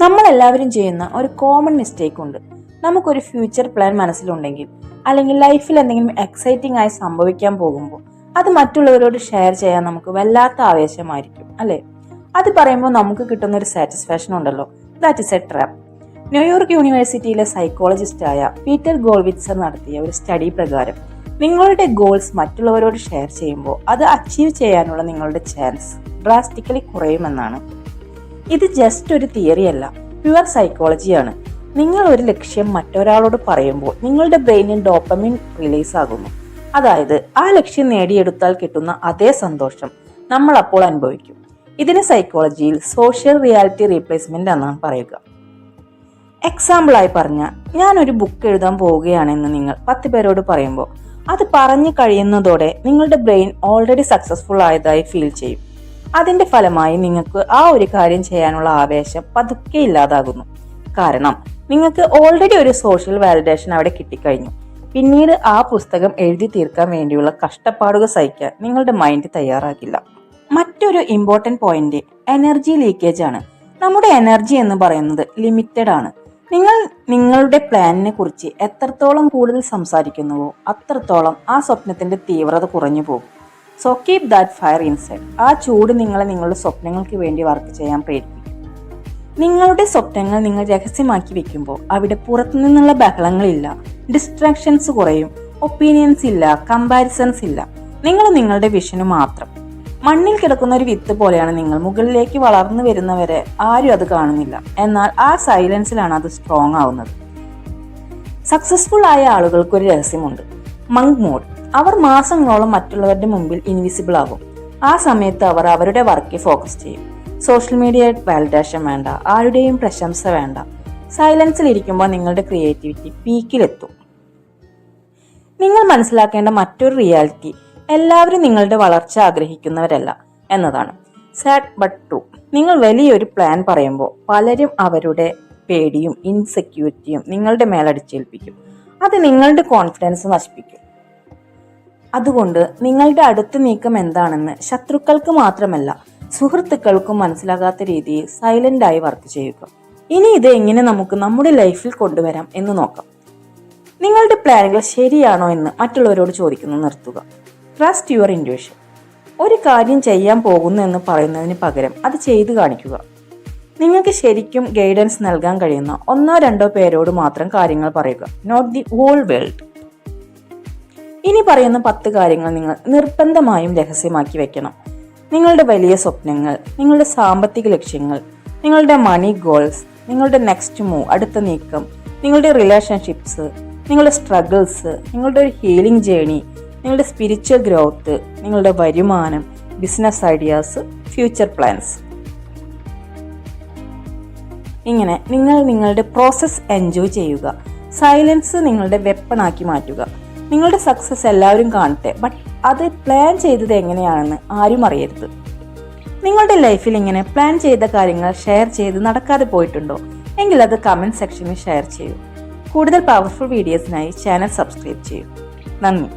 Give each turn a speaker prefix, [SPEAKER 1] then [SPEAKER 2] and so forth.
[SPEAKER 1] നമ്മളെല്ലാവരും ചെയ്യുന്ന ഒരു കോമൺ മിസ്റ്റേക്ക് ഉണ്ട്. നമുക്കൊരു ഫ്യൂച്ചർ പ്ലാൻ മനസ്സിലുണ്ടെങ്കിൽ അല്ലെങ്കിൽ ലൈഫിൽ എന്തെങ്കിലും എക്സൈറ്റിംഗ് ആയി സംഭവിക്കാൻ പോകുമ്പോൾ അത് മറ്റുള്ളവരോട് ഷെയർ ചെയ്യാൻ നമുക്ക് വല്ലാത്ത ആവേശമായിരിക്കും അല്ലെ? അത് പറയുമ്പോൾ നമുക്ക് കിട്ടുന്ന ഒരു സാറ്റിസ്ഫാക്ഷൻ ഉണ്ടല്ലോ, that is A trap. New York യൂണിവേഴ്സിറ്റിയിലെ സൈക്കോളജിസ്റ്റായ പീറ്റർ ഗോൾവിറ്റ്സർ നടത്തിയ ഒരു സ്റ്റഡി പ്രകാരം നിങ്ങളുടെ ഗോൾസ് മറ്റുള്ളവരോട് ഷെയർ ചെയ്യുമ്പോൾ അത് അച്ചീവ് ചെയ്യാനുള്ള നിങ്ങളുടെ ചാൻസ് ഡ്രാസ്റ്റിക്കലി കുറയുമെന്നാണ്. ഇത് ജസ്റ്റ് ഒരു തിയറി അല്ല, പ്യുവർ സൈക്കോളജിയാണ്. നിങ്ങൾ ഒരു ലക്ഷ്യം മറ്റൊരാളോട് പറയുമ്പോൾ നിങ്ങളുടെ ബ്രെയിനിൽ ഡോപ്പമിൻ റിലീസ് ആകുന്നു. അതായത് ആ ലക്ഷ്യം നേടിയെടുത്താൽ കിട്ടുന്ന അതേ സന്തോഷം നമ്മൾ അപ്പോൾ അനുഭവിക്കും. ഇതിന് സൈക്കോളജിയിൽ സോഷ്യൽ റിയാലിറ്റി റീപ്ലേസ്മെന്റ് എന്നാണ് പറയുക. എക്സാമ്പിളായി പറഞ്ഞാൽ, ഞാനൊരു ബുക്ക് എഴുതാൻ പോവുകയാണെന്ന് നിങ്ങൾ 10 പേരോട് പറയുമ്പോൾ അത് പറഞ്ഞു കഴിയുന്നതോടെ നിങ്ങളുടെ ബ്രെയിൻ ഓൾറെഡി സക്സസ്ഫുൾ ആയതായി ഫീൽ ചെയ്യും. അതിന്റെ ഫലമായി നിങ്ങൾക്ക് ആ ഒരു കാര്യം ചെയ്യാനുള്ള ആവേശം പതുക്കെ ഇല്ലാതാകുന്നു. കാരണം നിങ്ങൾക്ക് ഓൾറെഡി ഒരു സോഷ്യൽ വാലിഡേഷൻ അവിടെ കിട്ടിക്കഴിഞ്ഞു. പിന്നീട് ആ പുസ്തകം എഴുതി തീർക്കാൻ വേണ്ടിയുള്ള കഷ്ടപ്പാടുകൾ സഹിക്കാൻ നിങ്ങളുടെ മൈൻഡ് തയ്യാറാകില്ല. മറ്റൊരു ഇമ്പോർട്ടന്റ് പോയിന്റ് എനർജി ലീക്കേജ് ആണ്. നമ്മുടെ എനർജി എന്ന് പറയുന്നത് ലിമിറ്റഡ് ആണ്. നിങ്ങൾ നിങ്ങളുടെ പ്ലാനിനെ കുറിച്ച് എത്രത്തോളം കൂടുതൽ സംസാരിക്കുന്നുവോ അത്രത്തോളം ആ സ്വപ്നത്തിന്റെ തീവ്രത കുറഞ്ഞു പോകും. So keep that fire inside. ആ ചൂട് നിങ്ങളെ നിങ്ങളുടെ സ്വപ്നങ്ങൾക്ക് വേണ്ടി വർക്ക് ചെയ്യാൻ പ്രേരിപ്പിക്കും. നിങ്ങളുടെ സ്വപ്നങ്ങൾ നിങ്ങൾ രഹസ്യമാക്കി വെക്കുമ്പോൾ അവിടെ പുറത്തുനിന്നുള്ള ബഹളങ്ങളില്ല, ഡിസ്ട്രാക്ഷൻസ് കുറയും, ഒപ്പീനിയൻസ് ഇല്ല, കമ്പാരിസൺസ് ഇല്ല. നിങ്ങൾ നിങ്ങളുടെ വിഷന് മാത്രം. മണ്ണിൽ കിടക്കുന്ന ഒരു വിത്ത് പോലെയാണ് നിങ്ങൾ. മുകളിലേക്ക് വളർന്നു വരുന്നവരെ ആരും അത് കാണുന്നില്ല. എന്നാൽ ആ സൈലൻസിലാണ് അത് സ്ട്രോങ് ആവുന്നത്. സക്സസ്ഫുൾ ആയ ആളുകൾക്ക് ഒരു രഹസ്യമുണ്ട്, മങ്ക് മോഡ്. അവർ മാസങ്ങളോളം മറ്റുള്ളവരുടെ മുമ്പിൽ ഇൻവിസിബിൾ ആകും. ആ സമയത്ത് അവർ അവരുടെ വർക്കിൽ ഫോക്കസ് ചെയ്യും. സോഷ്യൽ മീഡിയ വാലിഡേഷൻ വേണ്ട, ആരുടെയും പ്രശംസ വേണ്ട. സൈലൻസിൽ ഇരിക്കുമ്പോൾ നിങ്ങളുടെ ക്രിയേറ്റിവിറ്റി പീക്കിലെത്തും. നിങ്ങൾ മനസ്സിലാക്കേണ്ട മറ്റൊരു റിയാലിറ്റി, എല്ലാവരും നിങ്ങളുടെ വളർച്ച ആഗ്രഹിക്കുന്നവരല്ല എന്നതാണ്. Sad but true. നിങ്ങൾ വലിയൊരു പ്ലാൻ പറയുമ്പോൾ പലരും അവരുടെ പേടിയും ഇൻസെക്യൂരിറ്റിയും നിങ്ങളുടെ മേലടിച്ചേൽപ്പിക്കും. അത് നിങ്ങളുടെ കോൺഫിഡൻസ് നശിപ്പിക്കും. അതുകൊണ്ട് നിങ്ങളുടെ അടുത്ത നീക്കം എന്താണെന്ന് ശത്രുക്കൾക്ക് മാത്രമല്ല സുഹൃത്തുക്കൾക്കും മനസ്സിലാകാത്ത രീതിയിൽ സൈലന്റ് ആയി വർക്ക് ചെയ്യുക. ഇനി ഇത് എങ്ങനെ നമുക്ക് നമ്മുടെ ലൈഫിൽ കൊണ്ടുവരാം എന്ന് നോക്കാം. നിങ്ങളുടെ പ്ലാനുകൾ ശരിയാണോ എന്ന് മറ്റുള്ളവരോട് ചോദിക്കുന്നത് നിർത്തുക. Trust your intuition. ഒരു കാര്യം ചെയ്യാൻ പോകുന്നു എന്ന് പറയുന്നതിന് പകരം അത് ചെയ്തു കാണിക്കുക. നിങ്ങൾക്ക് ശരിക്കും ഗൈഡൻസ് നൽകാൻ കഴിയുന്ന 1-2 പേരോട് മാത്രം കാര്യങ്ങൾ പറയുക, നോട്ട് ദി ഹോൾ വേൾഡ്. ഇനി പറയുന്ന 10 കാര്യങ്ങൾ നിങ്ങൾ നിർബന്ധമായും രഹസ്യമാക്കി വെക്കണം. നിങ്ങളുടെ വലിയ സ്വപ്നങ്ങൾ, നിങ്ങളുടെ സാമ്പത്തിക ലക്ഷ്യങ്ങൾ, നിങ്ങളുടെ മണി ഗോൾസ്, നിങ്ങളുടെ നെക്സ്റ്റ് മൂവ്, അടുത്ത നീക്കം, നിങ്ങളുടെ റിലേഷൻഷിപ്സ്, നിങ്ങളുടെ സ്ട്രഗിൾസ്, നിങ്ങളുടെ ഒരു ഹീലിംഗ് ജേണി, നിങ്ങളുടെ സ്പിരിച്വൽ ഗ്രോത്ത്, നിങ്ങളുടെ വരുമാനം, ബിസിനസ് ഐഡിയാസ്, ഫ്യൂച്ചർ പ്ലാൻസ്. ഇങ്ങനെ നിങ്ങൾ നിങ്ങളുടെ പ്രോസസ്സ് എൻജോയ് ചെയ്യുക. സൈലൻസ് നിങ്ങളുടെ വെപ്പണാക്കി മാറ്റുക. നിങ്ങളുടെ സക്സസ് എല്ലാവരും കാണട്ടെ, ബട്ട് അത് പ്ലാൻ ചെയ്തത് എങ്ങനെയാണെന്ന് ആരും അറിയരുത്. നിങ്ങളുടെ ലൈഫിൽ ഇങ്ങനെ പ്ലാൻ ചെയ്ത കാര്യങ്ങൾ ഷെയർ ചെയ്ത് നടക്കാതെ പോയിട്ടുണ്ടോ എങ്കിൽ അത് കമന്റ് സെക്ഷനിൽ ഷെയർ ചെയ്യൂ. കൂടുതൽ പവർഫുൾ വീഡിയോസിനായി ചാനൽ സബ്സ്ക്രൈബ് ചെയ്യൂ. നന്ദി.